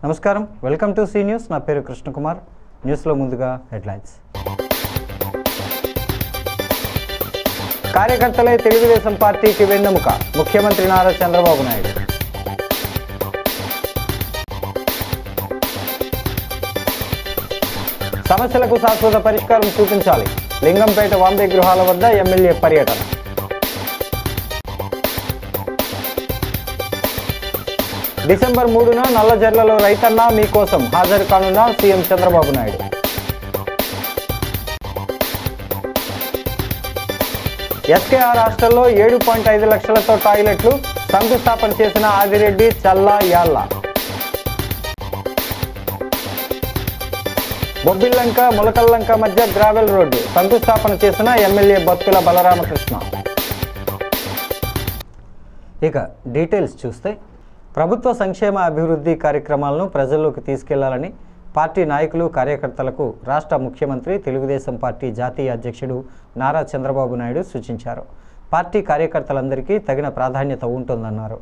నమస్కారం, welcome to C news. నా పేరు కృష్ణకుమార్. న్యూస్లో ముందుగా హెడ్లైన్స్. కార్యకర్తలే తెలుగుదేశం పార్టీకి వెన్నెముక, ముఖ్యమంత్రి నారా చంద్రబాబు నాయుడు. సమస్యలకు శాశ్వత పరిష్కారం చూపించాలి, లింగంపేట వాంబే గృహాల వద్ద ఎమ్మెల్యే పర్యటన. డిసెంబర్ 3న నల్లజర్లలో రైతన్న మీకోసం హాజరు కానున్న సీఎం చంద్రబాబు నాయుడు. ఎస్కేఆర్ హాస్టల్లో 7.5 లక్షలతో టాయిలెట్లు శంకుస్థాపన చేసిన ఆదిరెడ్డి చల్లా యాళ్ళ. బొబ్బిల్లంక ములకల్లంక మధ్య గ్రావెల్ రోడ్డు శంకుస్థాపన చేసిన ఎమ్మెల్యే బత్తుల బలరామకృష్ణ. ఇక డీటెయిల్స్ చూస్తే, ప్రభుత్వ సంక్షేమ అభివృద్ధి కార్యక్రమాలను ప్రజల్లోకి తీసుకెళ్లాలని పార్టీ నాయకులు, కార్యకర్తలకు రాష్ట్ర ముఖ్యమంత్రి, తెలుగుదేశం పార్టీ జాతీయ అధ్యక్షుడు నారా చంద్రబాబు నాయుడు సూచించారు. పార్టీ కార్యకర్తలందరికీ తగిన ప్రాధాన్యత ఉంటుందన్నారు.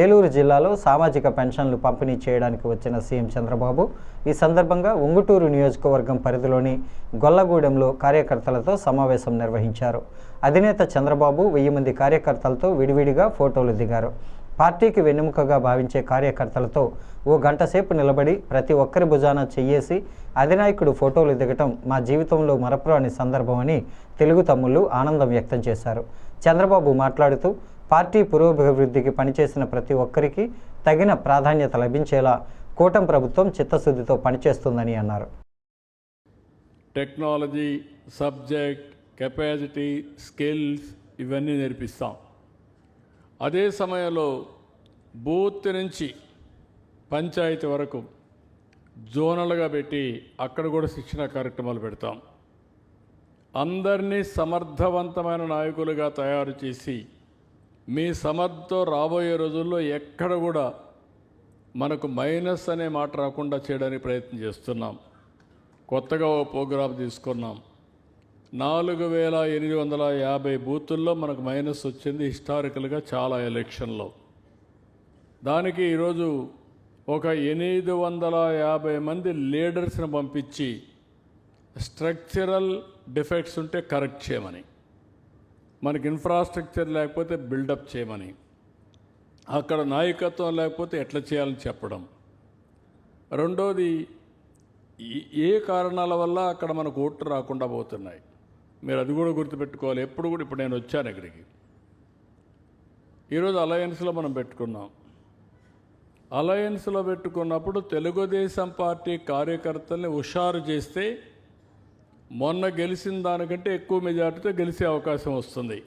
ఏలూరు జిల్లాలో సామాజిక పెన్షన్లు పంపిణీ చేయడానికి వచ్చిన సీఎం చంద్రబాబు ఈ సందర్భంగా ఉంగుటూరు నియోజకవర్గం పరిధిలోని గొల్లగూడెంలో కార్యకర్తలతో సమావేశం నిర్వహించారు. అధినేత చంద్రబాబు 1000 మంది కార్యకర్తలతో విడివిడిగా ఫోటోలు దిగారు. పార్టీకి వెన్నెముకగా భావించే కార్యకర్తలతో ఓ గంట సేపు నిలబడి ప్రతి ఒక్కరి భుజాన చెయ్యేసి అధినాయకుడు ఫోటోలు దిగటం మా జీవితంలో మరపురాని సందర్భమని తెలుగు తమ్ముళ్లు ఆనందం వ్యక్తం చేశారు. చంద్రబాబు మాట్లాడుతూ, పార్టీ పురోభివృద్ధికి పనిచేసిన ప్రతి ఒక్కరికి తగిన ప్రాధాన్యత లభించేలా కూటమి ప్రభుత్వం చిత్తశుద్ధితో పనిచేస్తుందని అన్నారు. టెక్నాలజీ, సబ్జెక్ట్, కెపాసిటీ, స్కిల్స్ ఇవన్నీ నేర్పిస్తాం. అదే సమయంలో బూత్ నుంచి పంచాయతీ వరకు జోనల్గా పెట్టి అక్కడ కూడా శిక్షణ కార్యక్రమాలు పెడతాం. అందరినీ సమర్థవంతమైన నాయకులుగా తయారు చేసి మీ సమర్థతో రాబోయే రోజుల్లో ఎక్కడ కూడా మనకు మైనస్ అనే మాట రాకుండా చేయడానికి ప్రయత్నం చేస్తున్నాం. కొత్తగా ఓ ప్రోగ్రాం తీసుకున్నాం. 4850 బూతుల్లో మనకు మైనస్ వచ్చింది హిస్టారికల్గా చాలా ఎలక్షన్లో. దానికి ఈరోజు ఒక 850 మంది లీడర్స్ని పంపించి స్ట్రక్చరల్ డిఫెక్ట్స్ ఉంటే కరెక్ట్ చేయమని, మనకి ఇన్ఫ్రాస్ట్రక్చర్ లేకపోతే బిల్డప్ చేయమని, అక్కడ నాయకత్వం లేకపోతే ఎట్లా చేయాలని చెప్పడం. రెండోది, ఏ కారణాల వల్ల అక్కడ మనకు ఓట్లు రాకుండా పోతున్నాయి, మీరు అది కూడా గుర్తుపెట్టుకోవాలి. ఎప్పుడు కూడా, ఇప్పుడు నేను వచ్చాను ఇక్కడికి, ఈరోజు అలయన్స్లో మనం పెట్టుకున్నాం. అలయన్స్లో పెట్టుకున్నప్పుడు తెలుగుదేశం పార్టీ కార్యకర్తల్ని హుషారు చేస్తే మొన్న గెలిచిన దానికంటే ఎక్కువ మెజార్టీతో గెలిచే అవకాశం వస్తుంది.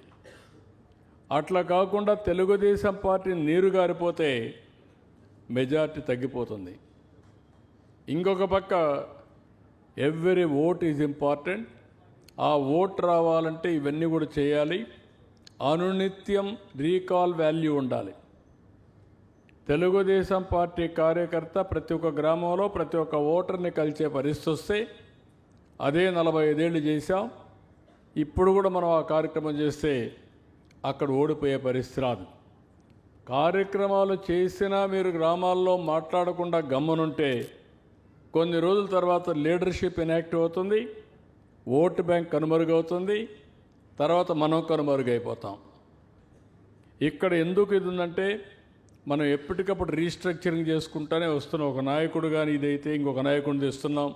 అట్లా కాకుండా తెలుగుదేశం పార్టీ నీరు గారిపోతే మెజార్టీ తగ్గిపోతుంది. ఇంకొక పక్క ఎవ్రీ ఓట్ ఈజ్ ఇంపార్టెంట్. ఆ ఓట్ రావాలంటే ఇవన్నీ కూడా చేయాలి. అనునిత్యం రీకాల్ వాల్యూ ఉండాలి. తెలుగుదేశం పార్టీ కార్యకర్త ప్రతి ఒక్క గ్రామంలో ప్రతి ఒక్క ఓటర్ని కలిసే పరిస్థితి వస్తే, అదే 45 ఏళ్ళు చేశాం. ఇప్పుడు కూడా మనం ఆ కార్యక్రమం చేస్తే అక్కడ ఓడిపోయే పరిస్థితి రాదు. కార్యక్రమాలు చేసినా మీరు గ్రామాల్లో మాట్లాడకుండా గమ్మునుంటే కొన్ని రోజుల తర్వాత లీడర్షిప్ ఇన్యాక్టివ్ అవుతుంది, ఓటు బ్యాంక్ కనుమరుగవుతుంది, తర్వాత మనం కనుమరుగైపోతాం. ఇక్కడ ఎందుకు ఇది ఉందంటే, మనం ఎప్పటికప్పుడు రీస్ట్రక్చరింగ్ చేసుకుంటూనే వస్తున్నాం. ఒక నాయకుడు కానీ ఇదైతే ఇంకొక నాయకుడిని తెస్తున్నాం,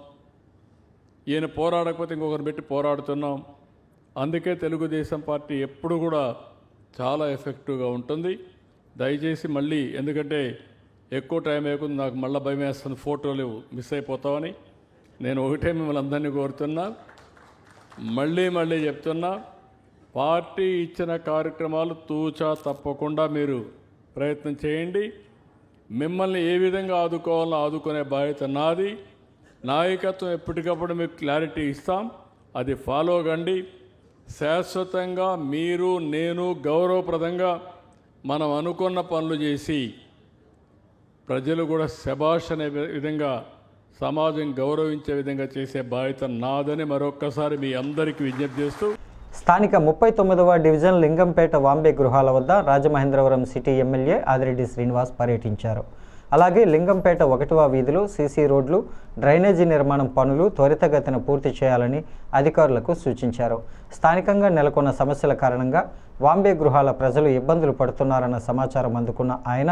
ఈయన పోరాడకపోతే ఇంకొకరిని పెట్టి పోరాడుతున్నాం. అందుకే తెలుగుదేశం పార్టీ ఎప్పుడు కూడా చాలా ఎఫెక్టివ్గా ఉంటుంది. దయచేసి మళ్ళీ, ఎందుకంటే ఎక్కువ టైం అయిపోతుంది, నాకు మళ్ళీ భయం వేస్తుంది ఫోటోలు మిస్ అయిపోతామని. నేను ఒకటే మిమ్మల్ని అందరినీ కోరుతున్నా, మళ్ళీ చెప్తున్నా, పార్టీ ఇచ్చిన కార్యక్రమాలు తూచా తప్పకుండా మీరు ప్రయత్నం చేయండి. మిమ్మల్ని ఏ విధంగా ఆదుకోవాలో ఆదుకునే బాధ్యత నాది. నాయకత్వం ఎప్పటికప్పుడు మీకు క్లారిటీ ఇస్తాం, అది ఫాలో కండి. శాశ్వతంగా మీరు, నేను గౌరవప్రదంగా మనం అనుకున్న పనులు చేసి ప్రజలు కూడా శభాష్ అనే విధంగా, సమాజం గౌరవించే విధంగా చేసే బాధ్యత నాదని మరొక్కసారి మీ అందరికీ విజ్ఞప్తి చేస్తూ, స్థానిక 39వ డివిజన్ లింగంపేట వాంబే గృహాల వద్ద రాజమహేంద్రవరం సిటీ ఎమ్మెల్యే ఆదిరెడ్డి శ్రీనివాస్ పర్యటించారు. అలాగే లింగంపేట 1వ వీధిలో సీసీ రోడ్లు, డ్రైనేజీ నిర్మాణం పనులు త్వరితగతిన పూర్తి చేయాలని అధికారులకు సూచించారు. స్థానికంగా నెలకొన్న సమస్యల కారణంగా వాంబే గృహాల ప్రజలు ఇబ్బందులు పడుతున్నారన్న సమాచారం అందుకున్న ఆయన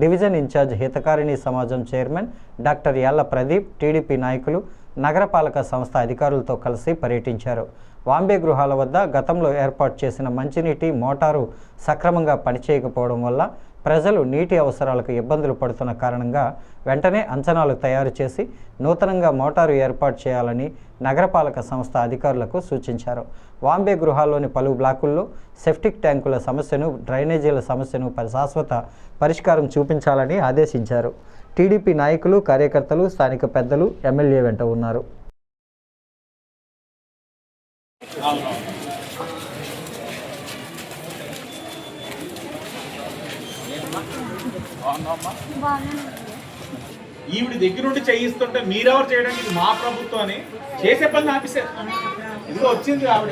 డివిజన్ ఇన్ఛార్జ్ హితకారిణి సమాజం chairman doctor Yalla Pradeep, TDP నాయకులు, నగరపాలక సంస్థ అధికారులతో కలిసి పర్యటించారు. వాంబే గృహాల వద్ద గతంలో ఏర్పాటు చేసిన మంచినీటి మోటారు సక్రమంగా పనిచేయకపోవడం వల్ల ప్రజలు నీటి అవసరాలకు ఇబ్బందులు పడుతున్న కారణంగా వెంటనే అంచనాలు తయారు చేసి నూతనంగా మోటారు ఏర్పాటు చేయాలని నగరపాలక సంస్థ అధికారులకు సూచించారు. వాంబే గృహాల్లోని పలు బ్లాకుల్లో సెప్టిక్ ట్యాంకుల సమస్యను, డ్రైనేజీల సమస్యను శాశ్వత పరిష్కారం చూపించాలని ఆదేశించారు. టీడీపీ నాయకులు, కార్యకర్తలు, స్థానిక పెద్దలు ఎమ్మెల్యే వెంట ఉన్నారు. ఈవిడ దగ్గర నుండి చేయిస్తుంటే మీరెవరు చేయడానికి, ఇది మా ప్రభుత్వం అని చేసే పని ఆపిస్తారు. ఇదిగో వచ్చింది ఆవిడ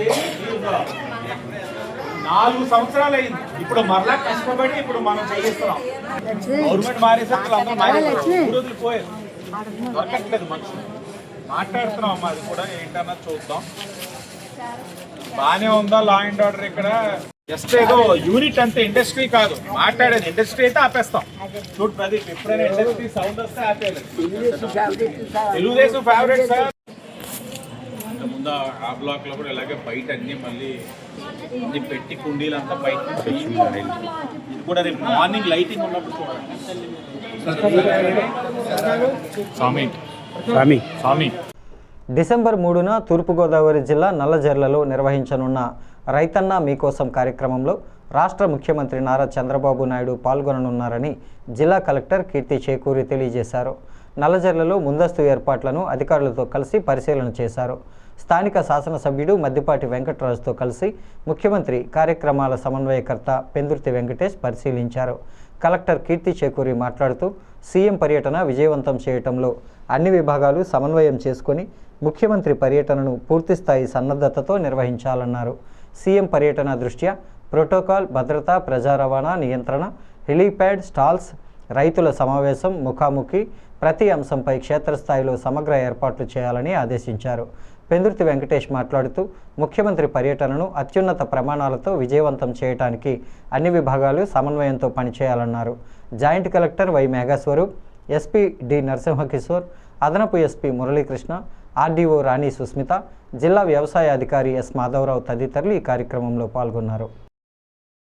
4 సంవత్సరాలు అయింది. ఇప్పుడు మరలా కష్టపడి ఇప్పుడు మనం చేయిస్తున్నాం. గవర్నమెంట్ మారేసరికి అందరూ రోజులు పోయారు, దొరకట్లేదు మనుషులు. మాట్లాడుతున్నాం అమ్మా, అది కూడా ఏంటన్నా చూద్దాం. బానే ఉందా లా అండ్ ఆర్డర్? ఇక్కడ జస్ట్ ఏదో యూనిట్ అంతే, ఇండస్ట్రీ కాదు. మాట్లాడేది ఇండస్ట్రీ అయితే ఆపేస్తాం. చూడు ప్రదీప్, ఎప్పుడైనా ఇండస్ట్రీ సౌండ్ వస్తే ఆపేయాలి. Telugu Desam favourite sir. ముందు ఆ బ్లాక్ లో కూడా ఇలాగే బయట అన్ని మళ్ళీ పెట్టి కుండీలంతా బయట ఇది కూడా రేపు మార్నింగ్ లైటింగ్ ఉన్నప్పుడు చూడండి. డిసెంబర్ 3న తూర్పుగోదావరి జిల్లా నల్లజర్లలో నిర్వహించనున్న రైతన్న మీకోసం కార్యక్రమంలో రాష్ట్ర ముఖ్యమంత్రి నారా చంద్రబాబు నాయుడు పాల్గొననున్నారని జిల్లా కలెక్టర్ కీర్తి చేకూరి తెలియజేశారు. నల్లజర్లలో ముందస్తు ఏర్పాట్లను అధికారులతో కలిసి పరిశీలన చేశారు. స్థానిక శాసనసభ్యుడు మద్దిపాటి వెంకటరాజుతో కలిసి ముఖ్యమంత్రి కార్యక్రమాల సమన్వయకర్త పెందుర్తి వెంకటేష్ పరిశీలించారు. కలెక్టర్ కీర్తి చేకూరి మాట్లాడుతూ సీఎం పర్యటన విజయవంతం చేయటంలో అన్ని విభాగాలు సమన్వయం చేసుకొని ముఖ్యమంత్రి పర్యటనను పూర్తిస్థాయి సన్నద్ధతతో నిర్వహించాలన్నారు. సీఎం పర్యటన దృష్ట్యా ప్రోటోకాల్, భద్రత, ప్రజా రవాణా నియంత్రణ, హెలీప్యాడ్, స్టాల్స్, రైతుల సమావేశం, ముఖాముఖి ప్రతి అంశంపై క్షేత్రస్థాయిలో సమగ్ర ఏర్పాట్లు చేయాలని ఆదేశించారు. పెందుర్తి వెంకటేష్ మాట్లాడుతూ ముఖ్యమంత్రి పర్యటనను అత్యున్నత ప్రమాణాలతో విజయవంతం చేయడానికి అన్ని విభాగాలు సమన్వయంతో పనిచేయాలన్నారు. Joint collector Y Meghaswaroop, SP D Narasimhakishore, అదనపు ఎస్పీ మురళీకృష్ణ, ఆర్డీఓ రాణి సుస్మిత, జిల్లా వ్యవసాయ అధికారి ఎస్ మాధవరావు తదితరులు ఈ కార్యక్రమంలో పాల్గొన్నారు.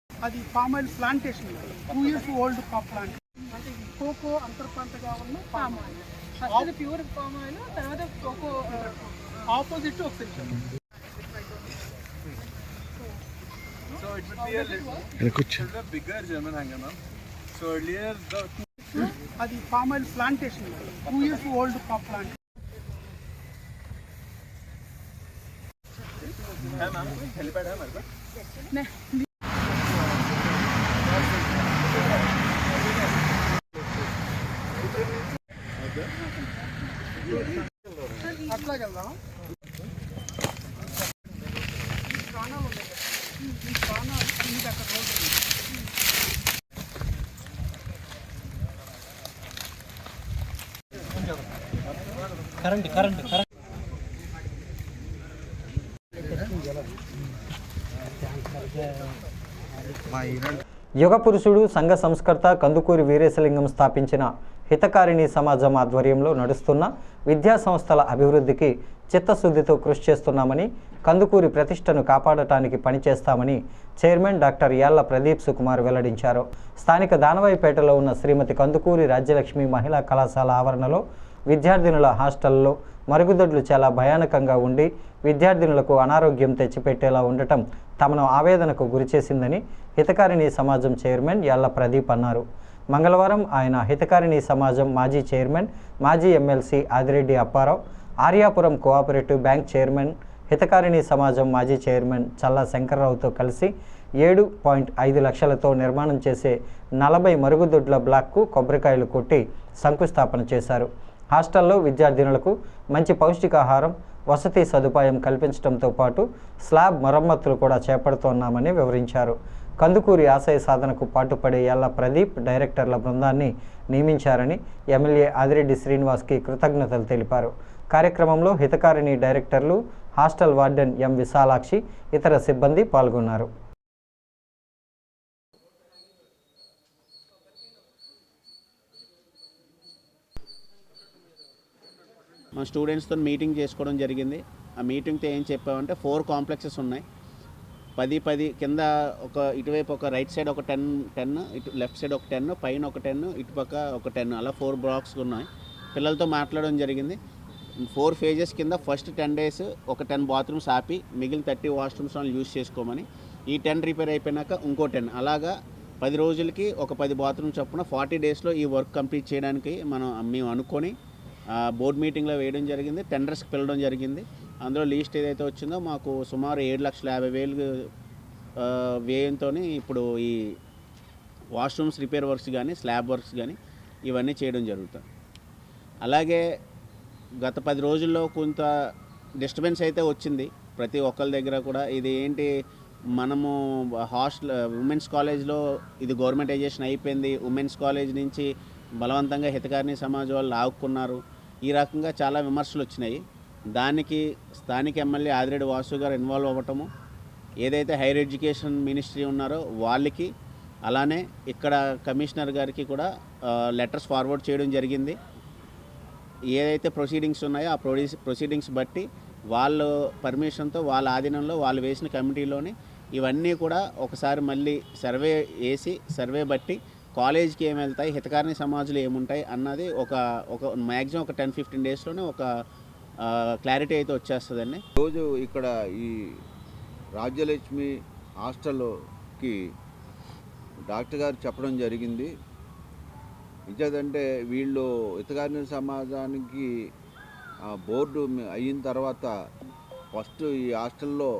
అది palm oil plantation 2 years old plant. అంటే కోకో అంతర్పంటగా ఉన్న palm oil. First pure palm oil, తర్వాత కోకో ఆపోజిట్ ఒక section. So it would be a bigger German hanger, ma'am. So earlier the అది palm oil plantation 2 years old plant. है ma'am, helipad है हमारे पास नहीं. అట్లాగే వెళ్దాం. ప్రాణాలు ఉన్నాయి కదా, ఈ ప్రాణాలు మీకు అక్కడ రోడ్డు కరెంట్ యుగ పురుషుడు, సంఘ సంస్కర్త కందుకూరి వీరేశలింగం స్థాపించిన హితకారిణి సమాజం ఆధ్వర్యంలో నడుస్తున్న విద్యా సంస్థల అభివృద్ధికి చిత్తశుద్ధితో కృషి చేస్తున్నామని, కందుకూరి ప్రతిష్టను కాపాడటానికి పనిచేస్తామని చైర్మన్ డాక్టర్ యాళ్ల ప్రదీప్ సుకుమార్ వెల్లడించారు. స్థానిక దానవాయిపేటలో ఉన్న శ్రీమతి కందుకూరి రాజ్యలక్ష్మి మహిళా కళాశాల ఆవరణలో విద్యార్థినుల హాస్టల్లో మరుగుదొడ్లు చాలా భయానకంగా ఉండి విద్యార్థినులకు అనారోగ్యం తెచ్చిపెట్టేలా ఉండటం తమను ఆవేదనకు గురిచేసిందని హితకారిణి సమాజం చైర్మన్ యాళ్ల ప్రదీప్ అన్నారు. మంగళవారం ఆయన హితకారిణి సమాజం మాజీ చైర్మన్, మాజీ MLC Adireddy Apparao, Aryapuram cooperative bank chairman, Hitakarini సమాజం మాజీ చైర్మన్ చల్లా శంకర్రావుతో కలిసి 7.5 లక్షలతో నిర్మాణం చేసే 40 మరుగుదొడ్ల బ్లాక్కు కొబ్బరికాయలు కొట్టి శంకుస్థాపన చేశారు. హాస్టల్లో విద్యార్థినులకు మంచి పౌష్టికాహారం, వసతి సదుపాయం కల్పించడంతో పాటు స్లాబ్ మరమ్మతులు కూడా చేపడుతున్నామని వివరించారు. కందుకూరి ఆశయ సాధనకు పాటుపడే యల్ల ప్రదీప్ డైరెక్టర్ల బృందాన్ని నియమించారని ఎమ్మెల్యే ఆదిరెడ్డి శ్రీనివాస్కి కృతజ్ఞతలు తెలిపారు. కార్యక్రమంలో హితకారిణి డైరెక్టర్లు, హాస్టల్ వార్డెన్ ఎం విశాలాక్షి, ఇతర సిబ్బంది పాల్గొన్నారు. మా స్టూడెంట్స్తో మీటింగ్ చేసుకోవడం జరిగింది. ఆ మీటింగ్తో ఏం చెప్పామంటే 4 కాంప్లెక్సెస్ ఉన్నాయి. 10 కింద ఒక ఇటువైపు ఒక రైట్ సైడ్ ఒక 10 ఇటు లెఫ్ట్ సైడ్ ఒక 10, పైన ఒక 10, ఇటుపక్క ఒక 10, అలా 4 బ్లాక్స్ ఉన్నాయి. పిల్లలతో మాట్లాడడం జరిగింది. 4 ఫేజెస్ కింద ఫస్ట్ 10 days ఒక 10 బాత్రూమ్స్ ఆపి మిగిలిన 30 వాష్రూమ్స్ వాళ్ళు యూజ్ చేసుకోమని, ఈ 10 రిపేర్ అయిపోయినాక ఇంకో 10, అలాగా 10 రోజులకి ఒక 10 బాత్రూమ్ చొప్పున 40 daysలో ఈ వర్క్ కంప్లీట్ చేయడానికి మేము అనుకొని బోర్డు మీటింగ్లో వేయడం జరిగింది. టెండర్స్కి పిలవడం జరిగింది. అందులో లీస్ట్ ఏదైతే వచ్చిందో మాకు సుమారు 7,50,000 వ్యయంతో ఇప్పుడు ఈ వాష్రూమ్స్ రిపేర్ వర్క్స్ కానీ స్లాబ్ వర్క్స్ కానీ ఇవన్నీ చేయడం జరుగుతుంది. అలాగే గత 10 రోజుల్లో కొంత డిస్టర్బెన్స్ అయితే వచ్చింది ప్రతి ఒక్కరి దగ్గర కూడా. ఇది ఏంటి, మనము హాస్టల్ ఉమెన్స్ కాలేజ్లో ఇది గవర్నమెంటైజేషన్ అయిపోయింది, ఉమెన్స్ కాలేజ్ నుంచి బలవంతంగా హితకారిణి సమాజ్ వాళ్ళు లాక్కున్నారు, ఈ రకంగా చాలా విమర్శలు వచ్చినాయి. దానికి స్థానిక ఎమ్మెల్యే ఆదిరెడ్డి వాసు గారు ఇన్వాల్వ్ అవ్వటము, ఏదైతే హైయర్ ఎడ్యుకేషన్ మినిస్ట్రీ ఉన్నారో వాళ్ళకి, అలానే ఇక్కడ కమిషనర్ గారికి కూడా లెటర్స్ ఫార్వర్డ్ చేయడం జరిగింది. ఏదైతే ప్రొసీడింగ్స్ ఉన్నాయో ఆ ప్రొసీడింగ్స్ బట్టి వాళ్ళ పర్మిషన్తో వాళ్ళ ఆధీనంలో వాళ్ళు వేసిన కమిటీలోని ఇవన్నీ కూడా ఒకసారి మళ్ళీ సర్వే వేసి సర్వే బట్టి కాలేజ్కి ఏమి వెళ్తాయి, హితకారిణి సమాజంలో ఏముంటాయి అన్నది ఒక మ్యాక్సిమం ఒక 10-15 daysలోనే ఒక క్లారిటీ అయితే వచ్చేస్తుందండి. రోజు ఇక్కడ ఈ రాజ్యలక్ష్మి హాస్టల్కి డాక్టర్ గారు చెప్పడం జరిగింది. ఇంకేదంటే వీళ్ళు హితకారిణి సమాజానికి బోర్డు అయిన తర్వాత ఫస్ట్ ఈ హాస్టల్లో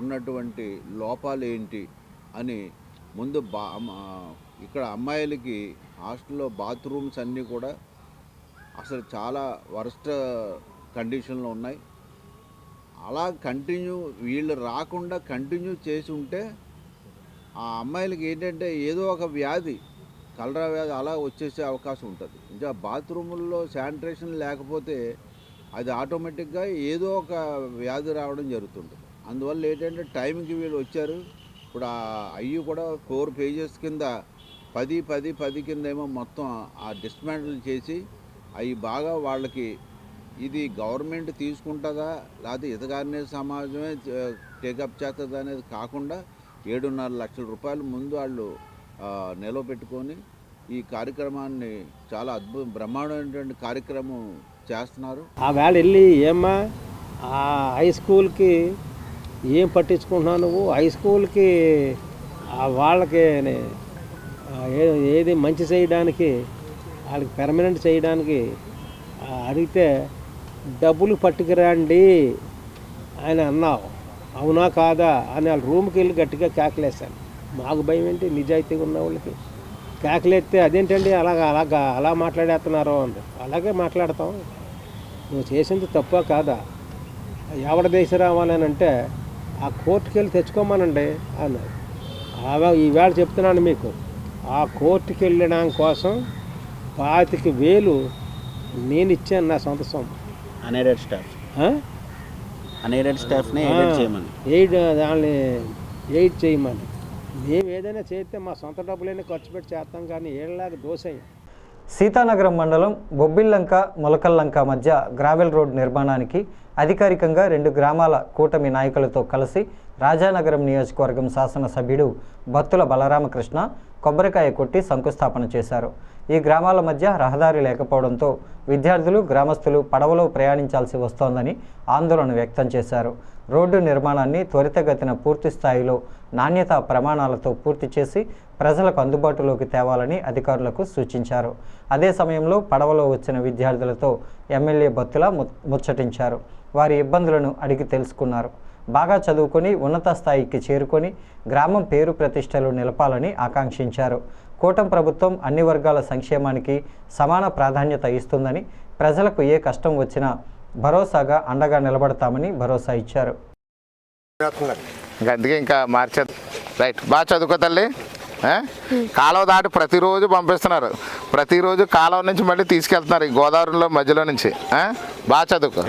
ఉన్నటువంటి లోపాలు ఏంటి అని ముందు ఇక్కడ అమ్మాయిలకి హాస్టల్లో బాత్రూమ్స్ అన్నీ కూడా అసలు చాలా వరస్ట్ కండిషన్లో ఉన్నాయి. అలా వీళ్ళు రాకుండా కంటిన్యూ చేసి ఉంటే ఆ అమ్మాయిలకి ఏంటంటే ఏదో ఒక వ్యాధి, కలరా వ్యాధి అలా వచ్చేసే అవకాశం ఉంటుంది. ఇంకా బాత్రూముల్లో శానిటేషన్ లేకపోతే అది ఆటోమేటిక్గా ఏదో ఒక వ్యాధి రావడం జరుగుతుంటుంది. అందువల్ల ఏంటంటే టైంకి వీళ్ళు వచ్చారు. ఇప్పుడు అవి కూడా 4 pages కింద 10 కింద ఏమో మొత్తం ఆ డిస్మాంటిల్ చేసి అవి బాగా వాళ్ళకి ఇది గవర్నమెంట్ తీసుకుంటుందా లేకపోతే హితకారిణి సమాజమే టేకప్ చేస్తుందా అనేది కాకుండా 7.5 లక్షల రూపాయలు ముందు వాళ్ళు నిలవ పెట్టుకొని ఈ కార్యక్రమాన్ని చాలా బ్రహ్మాండమైనటువంటి కార్యక్రమం చేస్తున్నారు. ఆ వేళ వెళ్ళి ఏమ్మా ఆ హై స్కూల్కి ఏం పట్టించుకుంటున్నావు నువ్వు, హై స్కూల్కి వాళ్ళకి ఏది మంచి చేయడానికి వాళ్ళకి పెర్మనెంట్ చేయడానికి అడిగితే డబ్బులు పట్టుకురండి అని అన్నావు, అవునా కాదా అని వాళ్ళ రూమ్కి వెళ్ళి గట్టిగా కేకలేశాను. మాకు భయం ఏంటి, నిజాయితీగా ఉన్న వాళ్ళకి కేకలేస్తే అదేంటండి అలా మాట్లాడేస్తున్నారు అంది. అలాగే మాట్లాడతాం, నువ్వు చేసింది తప్ప కాదా, ఎవడ దేశ రావాలని అంటే ఆ కోర్టుకి వెళ్ళి తెచ్చుకోమనండి అన్నారు. ఈవేళ చెప్తున్నాను మీకు, ఆ కోర్టుకి వెళ్ళడం కోసం 25,000 నేను ఇచ్చాను నా సొంత సొమ్ము. అన్ఎయిడెడ్ స్టాఫ్ని దాన్ని ఎయిడ్ చేయమని. మేము ఏదైనా చేస్తే మా సొంత డబ్బులైనా ఖర్చు పెట్టి చేస్తాం, కానీ ఏళ్ళలాగా దోసయ్య. సీతానగరం మండలం బొబ్బిల్లంక మొలకల్లంక మధ్య గ్రావెల్ రోడ్ నిర్మాణానికి అధికారికంగా 2 గ్రామాల కూటమి నాయకులతో కలిసి రాజానగరం నియోజకవర్గం శాసనసభ్యుడు బత్తుల బలరామకృష్ణ కొబ్బరికాయ కొట్టి శంకుస్థాపన చేశారు. ఈ గ్రామాల మధ్య రహదారి లేకపోవడంతో విద్యార్థులు, గ్రామస్తులు పడవలో ప్రయాణించాల్సి వస్తోందని ఆందోళన వ్యక్తం చేశారు. రోడ్డు నిర్మాణాన్ని త్వరితగతిన పూర్తి స్థాయిలో నాణ్యతా ప్రమాణాలతో పూర్తి చేసి ప్రజలకు అందుబాటులోకి తేవాలని అధికారులకు సూచించారు. అదే సమయంలో పడవలో వచ్చిన విద్యార్థులతో ఎమ్మెల్యే బత్తుల ముచ్చటించారు. వారి ఇబ్బందులను అడిగి తెలుసుకున్నారు. బాగా చదువుకొని ఉన్నత స్థాయికి చేరుకొని గ్రామం పేరు ప్రతిష్టలు నిలపాలని ఆకాంక్షించారు. కూటమి ప్రభుత్వం అన్ని వర్గాల సంక్షేమానికి సమాన ప్రాధాన్యత ఇస్తుందని, ప్రజలకు ఏ కష్టం వచ్చినా భరోసాగా అండగా నిలబడతామని భరోసా ఇచ్చారు. అందుకే ఇంకా మార్చేది రైట్, బాగా చదువుకో తల్లి. కాలువ దాటి ప్రతిరోజు పంపిస్తున్నారు, ప్రతిరోజు కాలువ నుంచి మళ్ళీ తీసుకెళ్తున్నారు ఈ గోదావరిలో మధ్యలో నుంచి. బాగా చదువుకో.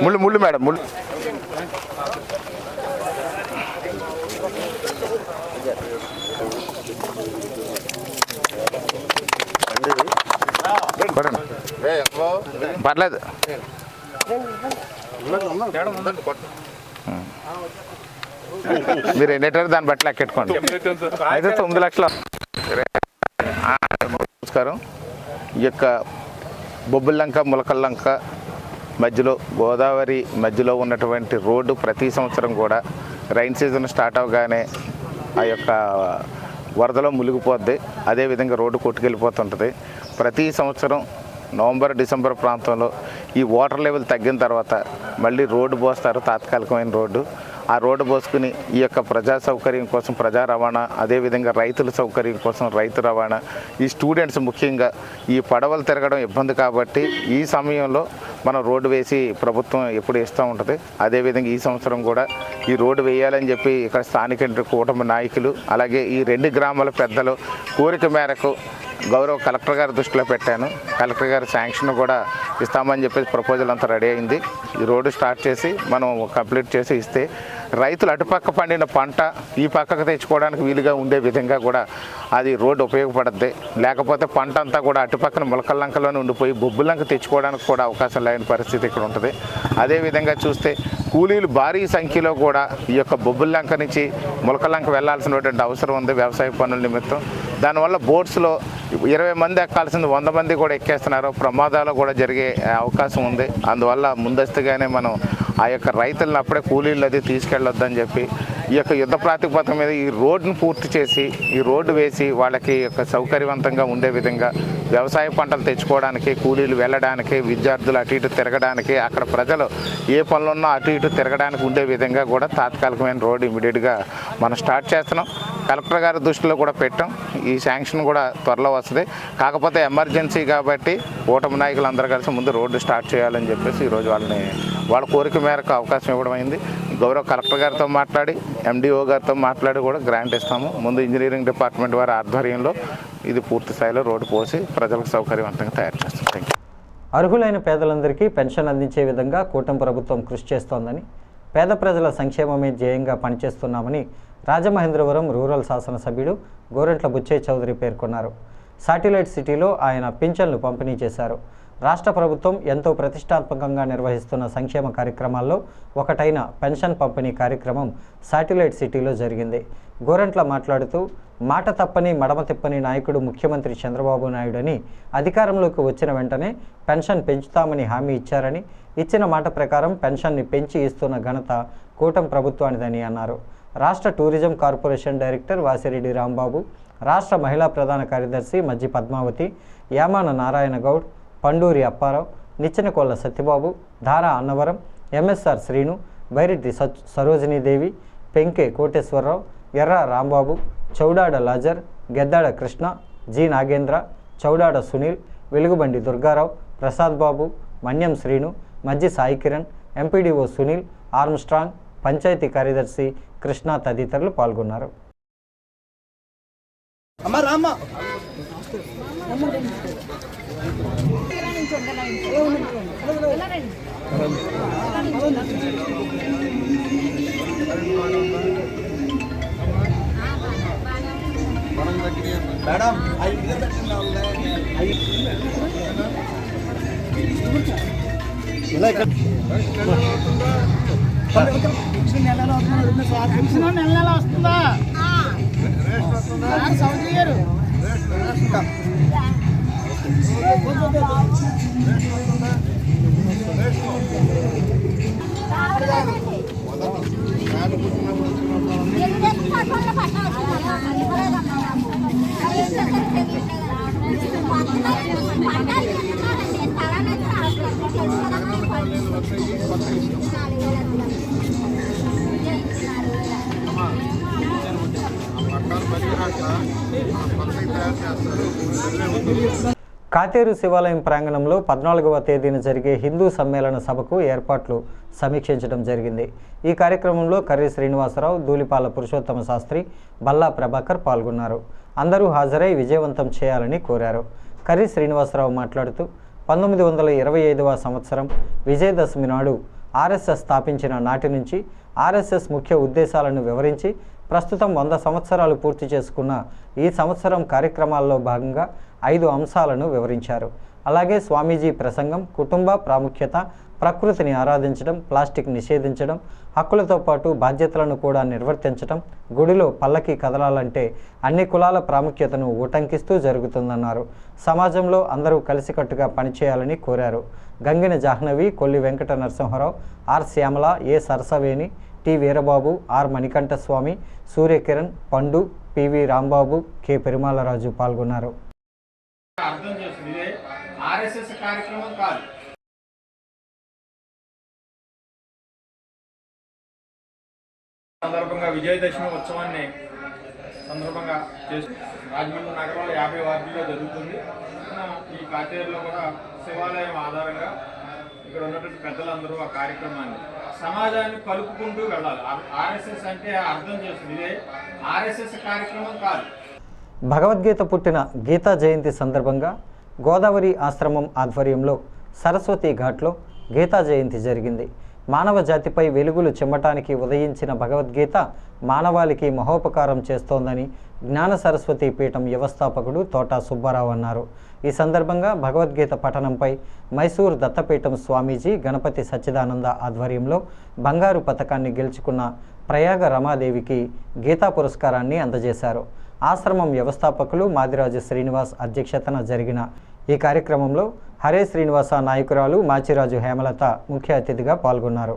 ముళ్ళు ముళ్ళు మేడం, ముళ్ళు. పర్లేదు. మీరు ఎన్నిటారు దాన్ని బట్టి లెక్కెట్టుకోండి. అయితే 9 లక్షలు. నమస్కారం. ఈ యొక్క బొబ్బుల్లంక ములకల్లంక మధ్యలో గోదావరి మధ్యలో ఉన్నటువంటి రోడ్డు ప్రతి సంవత్సరం కూడా రైన్ సీజన్ స్టార్ట్ అవగానే ఆ యొక్క వరదలో మునిగిపోద్ది. అదేవిధంగా రోడ్డు కొట్టుకెళ్ళిపోతుంటుంది. ప్రతి సంవత్సరం నవంబర్ డిసెంబర్ ప్రాంతంలో ఈ వాటర్ లెవెల్ తగ్గిన తర్వాత మళ్ళీ రోడ్డు పోస్తారు, తాత్కాలికమైన రోడ్డు. ఆ రోడ్డు పోసుకుని ఈ యొక్క ప్రజా సౌకర్యం కోసం ప్రజా రవాణా, అదేవిధంగా రైతుల సౌకర్యం కోసం రైతు రవాణా, ఈ స్టూడెంట్స్ ముఖ్యంగా ఈ పడవలు తిరగడం ఇబ్బంది కాబట్టి ఈ సమయంలో మనం రోడ్డు వేసి ప్రభుత్వం ఎప్పుడు ఇస్తూ ఉంటుంది. అదేవిధంగా ఈ సంవత్సరం కూడా ఈ రోడ్డు వేయాలని చెప్పి ఇక్కడ స్థానిక కూటమి నాయకులు అలాగే ఈ 2 గ్రామాల పెద్దలు కోరిక మేరకు గౌరవ కలెక్టర్ గారి దృష్టిలో పెట్టాను. కలెక్టర్ గారి శాంక్షన్ కూడా ఇస్తామని చెప్పేసి ప్రపోజల్ అంతా రెడీ అయింది. ఈ రోడ్డు స్టార్ట్ చేసి మనం కంప్లీట్ చేసి ఇస్తే రైతులు అటుపక్క పండిన పంట ఈ పక్కకు తెచ్చుకోవడానికి వీలుగా ఉండే విధంగా కూడా అది రోడ్డు ఉపయోగపడుద్ది. లేకపోతే పంట అంతా కూడా అటుపక్కన ములకల్లంకలోనే ఉండిపోయి బొబ్బులంక తెచ్చుకోవడానికి కూడా అవకాశం లేని పరిస్థితి ఇక్కడ ఉంటుంది. అదేవిధంగా చూస్తే కూలీలు భారీ సంఖ్యలో కూడా ఈ యొక్క బొబ్బుల్లంక నుంచి ములకల్లంక వెళ్లాల్సినటువంటి అవసరం ఉంది వ్యవసాయ పనుల నిమిత్తం. దానివల్ల బోట్స్లో 20 మంది ఎక్కాల్సింది 100 మంది కూడా ఎక్కేస్తున్నారు. ప్రమాదాలు కూడా జరిగే అవకాశం ఉంది. అందువల్ల ముందస్తుగానే మనం ఆ యొక్క రైతులను అప్పుడే కూలీలు అది తీసుకెళ్ళొద్దని చెప్పి ఈ యొక్క యుద్ధ ప్రాతిపదిక మీద ఈ రోడ్డును పూర్తి చేసి ఈ రోడ్డు వేసి వాళ్ళకి యొక్క సౌకర్యవంతంగా ఉండే విధంగా వ్యవసాయ పంటలు తెచ్చుకోవడానికి, కూలీలు వెళ్ళడానికి, విద్యార్థులు అటు ఇటు తిరగడానికి, అక్కడ ప్రజలు ఏ పనులున్నా అటు ఇటు తిరగడానికి ఉండే విధంగా కూడా తాత్కాలికమైన రోడ్డు ఇమీడియట్గా మనం స్టార్ట్ చేస్తున్నాం. కలెక్టర్ గారి దృష్టిలో కూడా పెట్టాం. ఈ శాంక్షన్ కూడా త్వరలో వస్తుంది. కాకపోతే ఎమర్జెన్సీ కాబట్టి కూటమి నాయకులు అందరూ కలిసి ముందు రోడ్డు స్టార్ట్ చేయాలని చెప్పేసి ఈరోజు వాళ్ళ కోరిక మేరకు అవకాశం ఇవ్వడం అయింది. గౌరవ కలెక్టర్ గారితో మాట్లాడి ఎండిఓ గారితో మాట్లాడి కూడా గ్రాంట్ ఇస్తాము. ముందు ఇంజనీరింగ్ డిపార్ట్మెంట్ వారి ఆధ్వర్యంలో ఇది పూర్తి స్థాయిలో రోడ్డు పోసి ప్రజలకు సౌకర్యవంతంగా తయారు చేస్తాం. Thank you. అర్హులైన పేదలందరికీ పెన్షన్ అందించే విధంగా కూటమి ప్రభుత్వం కృషి చేస్తోందని, పేద ప్రజల సంక్షేమమే ధ్యేయంగా పనిచేస్తున్నామని రాజమహేంద్రవరం రూరల్ శాసనసభ్యుడు గోరంట్ల బుచ్చయ్య చౌదరి పేర్కొన్నారు. శాటిలైట్ సిటీలో ఆయన పింఛన్లు పంపిణీ చేశారు. రాష్ట్ర ప్రభుత్వం ఎంతో ప్రతిష్టాత్మకంగా నిర్వహిస్తున్న సంక్షేమ కార్యక్రమాల్లో ఒకటైన పెన్షన్ పంపిణీ కార్యక్రమం శాటిలైట్ సిటీలో జరిగింది. గోరంట్ల మాట్లాడుతూ మాట తప్పని మడమ తిప్పని నాయకుడు ముఖ్యమంత్రి చంద్రబాబు నాయుడు అని, అధికారంలోకి వచ్చిన వెంటనే పెన్షన్ పెంచుతామని హామీ ఇచ్చారని, ఇచ్చిన మాట ప్రకారం పెన్షన్ని పెంచి ఇస్తున్న ఘనత కూటమి ప్రభుత్వానిదని అన్నారు. రాష్ట్ర tourism corporation director Vasireddy Rambabu, రాష్ట్ర మహిళా ప్రధాన కార్యదర్శి మజ్జి పద్మావతి, యామాన నారాయణ గౌడ్, పండూరి అప్పారావు, నిచ్చెనకొల్ల సత్యబాబు, ధారా అన్నవరం, ఎంఎస్ఆర్ శ్రీను, బైరెడ్డి సరోజినీదేవి, పెంకే కోటేశ్వరరావు, ఎర్ర రాంబాబు, చౌడాడ లాజర్, గెద్దాడ కృష్ణ, జి నాగేంద్ర, చౌడాడ సునీల్, వెలుగుబండి దుర్గారావు, ప్రసాద్ బాబు, మన్యం శ్రీను, మజ్జి సాయి కిరణ్, ఎంపీడీఓ సునీల్, ఆర్మ్స్ట్రాంగ్, పంచాయతీ కార్యదర్శి కృష్ణ తదితరులు పాల్గొన్నారు. నెల వస్తుందా సౌదీ గారు? కాతేరు శివాలయం ప్రాంగణంలో 14వ తేదీన జరిగే హిందూ సమ్మేళన సభకు ఏర్పాట్లు సమీక్షించడం జరిగింది. ఈ కార్యక్రమంలో కర్రి శ్రీనివాసరావు, ధూళిపాల పురుషోత్తమ శాస్త్రి, బల్లా ప్రభాకర్ పాల్గొన్నారు. అందరూ హాజరై విజయవంతం చేయాలని కోరారు. కర్రి శ్రీనివాసరావు మాట్లాడుతూ 1925వ సంవత్సరం విజయదశమి నాడు ఆర్ఎస్ఎస్ స్థాపించిన నాటి నుంచి ఆర్ఎస్ఎస్ ముఖ్య ఉద్దేశాలను వివరించి ప్రస్తుతం 100 సంవత్సరాలు పూర్తి చేసుకున్న ఈ సంవత్సరం కార్యక్రమాల్లో భాగంగా 5 అంశాలను వివరించారు. అలాగే స్వామీజీ ప్రసంగం, కుటుంబ ప్రాముఖ్యత, ప్రకృతిని ఆరాధించడం, ప్లాస్టిక్ నిషేధించడం, హక్కులతో పాటు బాధ్యతలను కూడా నిర్వర్తించడం, గుడిలో పల్లకి కదలాలంటే అన్ని కులాల ప్రాముఖ్యతను ఉటంకిస్తూ జరుగుతుందన్నారు. సమాజంలో అందరూ కలిసికట్టుగా పనిచేయాలని కోరారు. Gangina Jahnavi, Kolli Venkata Narasimharao, R Shyamala, A Sarasaveni, T Veerababu, R Manikantaswamy, Suryakiran, Pandu, PV Rambabu, K పెరుమాలరాజు పాల్గొన్నారు. అర్థం చేస్తుంది ఇదే ఆర్ఎస్ఎస్ కార్యక్రమం కాదు. సందర్భంగా విజయదశమి ఉత్సవాన్ని సందర్భంగా రాజమండ్రి నగరంలో 50 వార్డుల్లో జరుగుతుంది. ఈ కాతేరులో కూడా శివాలయం ఆధారంగా ఇక్కడ ఉన్నటువంటి పెద్దలందరూ ఆ కార్యక్రమాన్ని సమాజాన్ని కలుపుకుంటూ వెళ్ళాలి. ఆర్ఎస్ఎస్ అంటే అర్థం చేస్తుంది ఇదే ఆర్ఎస్ఎస్ కార్యక్రమం కాదు. భగవద్గీత పుట్టిన గీతా జయంతి సందర్భంగా గోదావరి ఆశ్రమం ఆధ్వర్యంలో సరస్వతి ఘాట్లో గీతా జయంతి జరిగింది. మానవ జాతిపై వెలుగులు చిమ్మటానికి ఉదయించిన భగవద్గీత మానవాళికి మహోపకారం చేస్తోందని జ్ఞాన సరస్వతి పీఠం వ్యవస్థాపకుడు తోట సుబ్బారావు అన్నారు. ఈ సందర్భంగా భగవద్గీత పఠనంపై మైసూర్ దత్తపీఠం స్వామీజీ గణపతి సచ్చిదానంద ఆధ్వర్యంలో బంగారు పతకాన్ని గెలుచుకున్న ప్రయాగ రమాదేవికి గీతా పురస్కారాన్ని అందజేశారు. ఆశ్రమం వ్యవస్థాపకులు మాదిరాజు శ్రీనివాస్ అధ్యక్షతన జరిగిన ఈ కార్యక్రమంలో హరే శ్రీనివాస నాయకురాలు మాచిరాజు హేమలత ముఖ్య అతిథిగా పాల్గొన్నారు.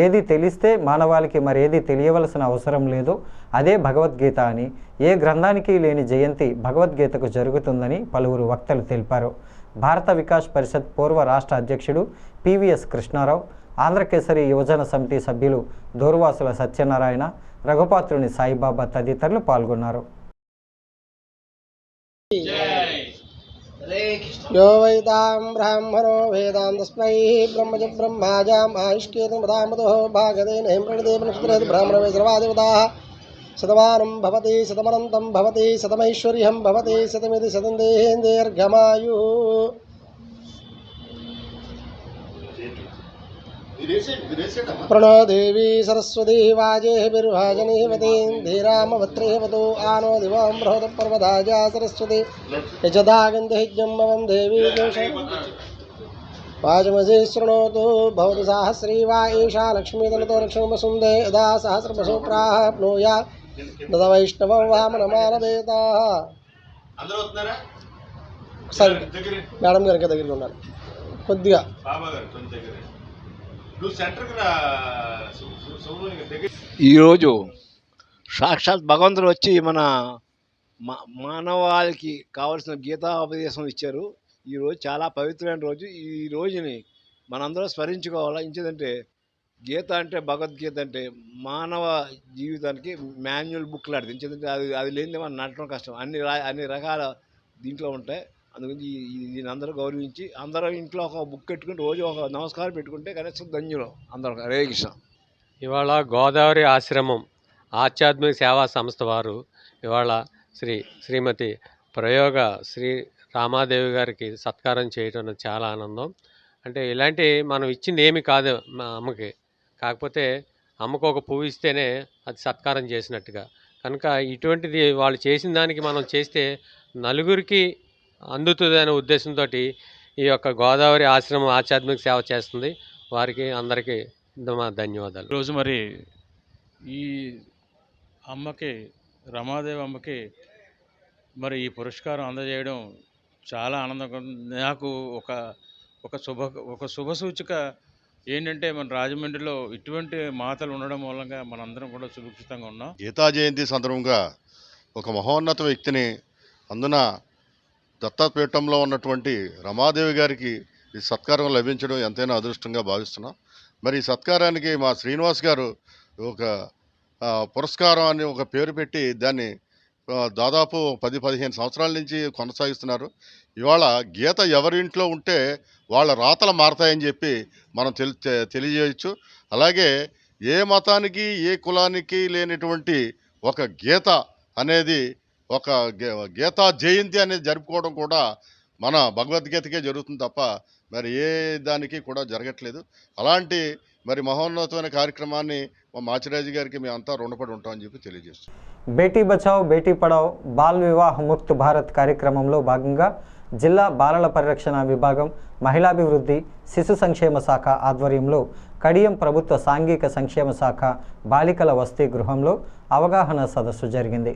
ఏది తెలిస్తే మానవాళికి మరేది తెలియవలసిన అవసరం లేదో అదే భగవద్గీత అని, ఏ గ్రంథానికి లేని జయంతి భగవద్గీతకు జరుగుతుందని పలువురు వక్తలు తెలిపారు. భారత వికాస్ పరిషత్ పూర్వ రాష్ట్ర అధ్యక్షుడు పివిఎస్ కృష్ణారావు, ఆంధ్రకేసరి యువజన సమితి సభ్యులు దూర్వాసుల సత్యనారాయణ, రఘుపాత్రుని సాయిబాబా తదితరులు పాల్గొన్నారు. यो वैतां ब्राह्मणो वेदां तस्मै ब्रह्मज ब्रह्माजाम् आयुष्केतुमदामतो भागदेन हेम्रणदेवनक्षत्रेत ब्राह्मणवे सर्वादेवताः शतमानं भवति शतमनन्तं भवति शतमैश्वर्यं भवति शतमिति शतन्देहेन्दीर्घमायुः प्रणो देवी सरस्वती वाजेभिर्वाजनीवतीं धीरामभद्रेवतो आनो दिवां बृहत्पर्वताजा सरस्वती यजदागन्धयज्ञं मम देवी वाचमसि शृणोतु भवतु साहस्री वा एषा लक्ष्मीतनतो लक्ष्मीवसुन्दे यदा सहस्रवसो प्राप्नुया तदा वैष्णवं वामनमानवेताः మేడం గారికి దగ్గరగా ఉన్నారు కొద్దిగా. ఈరోజు సాక్షాత్ భగవంతుడు వచ్చి మన మానవాళికి కావలసిన గీతాపదేశం ఇచ్చారు. ఈరోజు చాలా పవిత్రమైన రోజు. ఈ రోజుని మనందరం స్మరించుకోవాలా. ఇంకేదంటే గీత అంటే, భగవద్గీత అంటే మానవ జీవితానికి మాన్యువల్ బుక్ లాంటిది. ఇంకేదంటే అది లేనిదే మనం నడటం కష్టం. అన్ని రకాల దీంట్లో ఉంటాయి. అందుకని దీన్ని అందరూ గౌరవించి అందరూ ఇంట్లో ఒక బుక్ పెట్టుకుంటే రోజు ఒక నమస్కారం పెట్టుకుంటే కనీసం ధన్యులం అందరం. హరే కృష్ణ. ఇవాళ గోదావరి ఆశ్రమం ఆధ్యాత్మిక సేవా సంస్థ వారు ఇవాళ శ్రీమతి ప్రయోగ శ్రీ రామాదేవి గారికి సత్కారం చేయడం చాలా ఆనందం. అంటే ఇలాంటి మనం ఇచ్చింది ఏమి కాదు మా అమ్మకి, కాకపోతే అమ్మకు ఒక పువ్వు ఇస్తేనే అది సత్కారం చేసినట్టుగా. కనుక ఇటువంటిది వాళ్ళు చేసిన దానికి మనం చేస్తే నలుగురికి అందుతుంది అనే ఉద్దేశంతో ఈ యొక్క గోదావరి ఆశ్రమం ఆధ్యాత్మిక సేవ చేస్తుంది. వారికి అందరికీ మా ధన్యవాదాలు. ఈరోజు మరి ఈ అమ్మకి, రమాదేవి అమ్మకి మరి ఈ పురస్కారం అందజేయడం చాలా ఆనందంగా ఉంది. నాకు ఒక శుభ సూచిక ఏంటంటే మన రాజమండ్రిలో ఇటువంటి మాతలు ఉండడం మూలంగా మనందరం కూడా సురక్షితంగా ఉన్నాం. గీతా జయంతి సందర్భంగా ఒక మహోన్నత వ్యక్తిని, అందున దత్తపీఠంలో ఉన్నటువంటి రమాదేవి గారికి ఈ సత్కారం లభించడం ఎంతైనా అదృష్టంగా భావిస్తున్నాం. మరి ఈ సత్కారానికి మా శ్రీనివాస్ గారు ఒక పురస్కారం అని ఒక పేరు పెట్టి దాన్ని దాదాపు 10-15 సంవత్సరాల నుంచి కొనసాగిస్తున్నారు. ఇవాళ గీత ఎవరింట్లో ఉంటే వాళ్ళ రాతలు మారతాయని చెప్పి మనం తెలియజేయచ్చు. అలాగే ఏ మతానికి ఏ కులానికి లేనటువంటి ఒక గీత అనేది, ఒక గీతా జయంతి అనేది జరుపుకోవడం కూడా మన భగవద్గీతకే జరుగుతుంది తప్ప మరి ఏ దానికి కూడా జరగట్లేదు. అలాంటి మరి మహోన్నతమైన కార్యక్రమాన్ని మా మాచిరాజు గారికి మేము అంతా రుణపడి ఉంటామని చెప్పి తెలియజేస్తాం. బేటీ బచావ్ బేటీ పడావ్ బాల్ వివాహ్ ముక్త్ భారత్ కార్యక్రమంలో భాగంగా జిల్లా బాలల పరిరక్షణ విభాగం, మహిళాభివృద్ధి, శిశు సంక్షేమ శాఖ ఆధ్వర్యంలో కడియం ప్రభుత్వ సాంఘిక సంక్షేమ శాఖ బాలికల వసతి గృహంలో అవగాహన సదస్సు జరిగింది.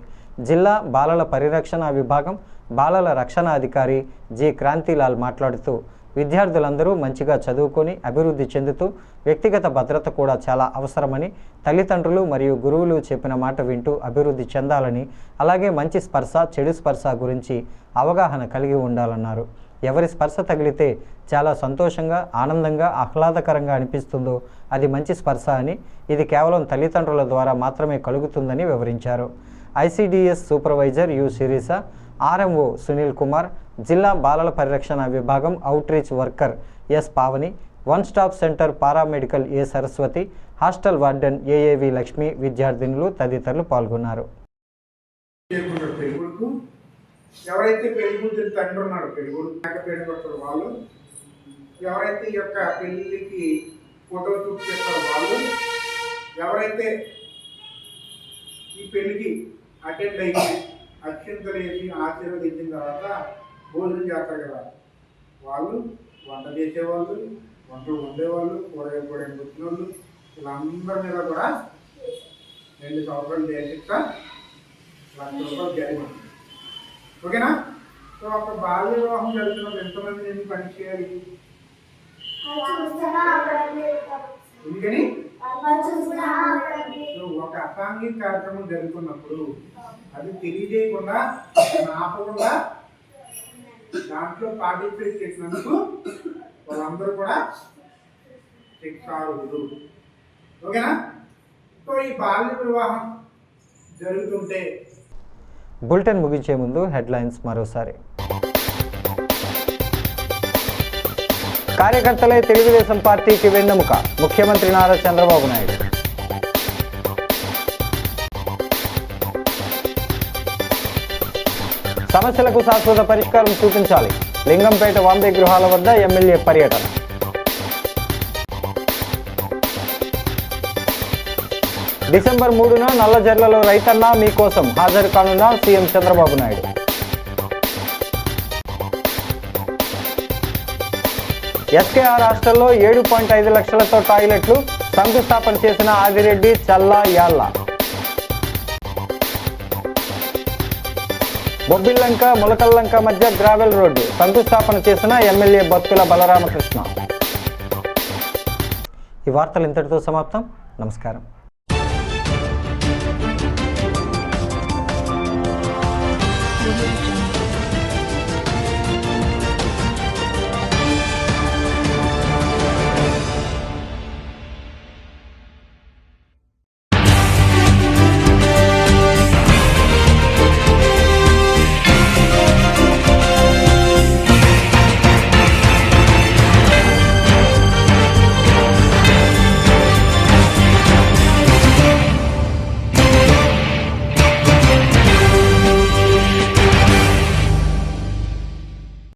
జిల్లా బాలల పరిరక్షణ విభాగం బాలల రక్షణ అధికారి జి క్రాంతిలాల్ మాట్లాడుతూ, విద్యార్థులందరూ మంచిగా చదువుకొని అభివృద్ధి చెందుతూ వ్యక్తిగత భద్రత కూడా చాలా అవసరమని, తల్లిదండ్రులు మరియు గురువులు చెప్పిన మాట వింటూ అభివృద్ధి చెందాలని, అలాగే మంచి స్పర్శ చెడు స్పర్శ గురించి అవగాహన కలిగి ఉండాలన్నారు. ఎవరి స్పర్శ తగిలితే చాలా సంతోషంగా, ఆనందంగా, ఆహ్లాదకరంగా అనిపిస్తుందో అది మంచి స్పర్శ అని, ఇది కేవలం తల్లిదండ్రుల ద్వారా మాత్రమే కలుగుతుందని వివరించారు. ICDS supervisor U Sirisha, RMO Sunil Kumar, జిల్లా బాలల పరిరక్షణ విభాగం outreach worker S Pavani, one stop centre paramedical A Saraswathi, hostel warden AAV Lakshmi, విద్యార్థినులు తదితరులు పాల్గొన్నారు. ఎవరైతే పెళ్లి కూతురు తండ్రి ఉన్నారో, పెళ్లి కొడుకు పేరు పెడతారు వాళ్ళు, ఎవరైతే ఈ యొక్క పెళ్లికి ఫోటో షూట్ చేస్తారో వాళ్ళు, ఎవరైతే ఈ పెళ్లికి అటెండ్ అయ్యి అక్షంతలు వేసి ఆశీర్వదించిన తర్వాత భోజనం చేస్తారు కదా, వాళ్ళు వంట చేసేవాళ్ళు, వంటలు వండేవాళ్ళు, కూరగాయలు కూడా వచ్చిన వాళ్ళు, వీళ్ళందరి మీద కూడా 2 సంవత్సరాలు జైలు శిక్ష, ₹1,00,000 జరిగింది. ఓకేనా? సో ఒక బాల్య వివాహం జరుగుతున్నప్పుడు ఎంతమంది నేను పని చేయాలి? ఎందుకని ఒక అసాంఘిక కార్యక్రమం జరుగుతున్నప్పుడు అది తెలియజేయకుండా, ఆపకుండా దాంట్లో పార్టిసిపేట్ చేసినందుకు వాళ్ళందరూ కూడా శిక్షార్హులు. ఓకేనా? సో ఈ బాల్య వివాహం జరుగుతుంటే బులెటిన్ ముగించే ముందు హెడ్లైన్స్ మరోసారి. కార్యకర్తలే తెలుగుదేశం పార్టీకి వెన్నెముక, ముఖ్యమంత్రి నారా చంద్రబాబు నాయుడు. సమస్యలకు శాశ్వత పరిష్కారం చూపించాలి, లింగంపేట వాంబే గృహాల వద్ద ఎమ్మెల్యే పర్యటన. డిసెంబర్ 3న నల్లజర్లలో రైతన్న మీకోసం హాజరు కానున్న సీఎం చంద్రబాబు నాయుడు. ఎస్కేఆర్ హాస్టల్లో 7.5 లక్షలతో టాయిలెట్లు శంకుస్థాపన చేసిన ఆదిరెడ్డి, చల్లా, యాళ్ళ. బొబ్బిల్లంక ములకల్లంక మధ్య గ్రావెల్ రోడ్డు శంకుస్థాపన చేసిన ఎమ్మెల్యే బత్తుల బలరామకృష్ణ. ఈ వార్తలు ఇంతటితో సమాప్తం. నమస్కారం.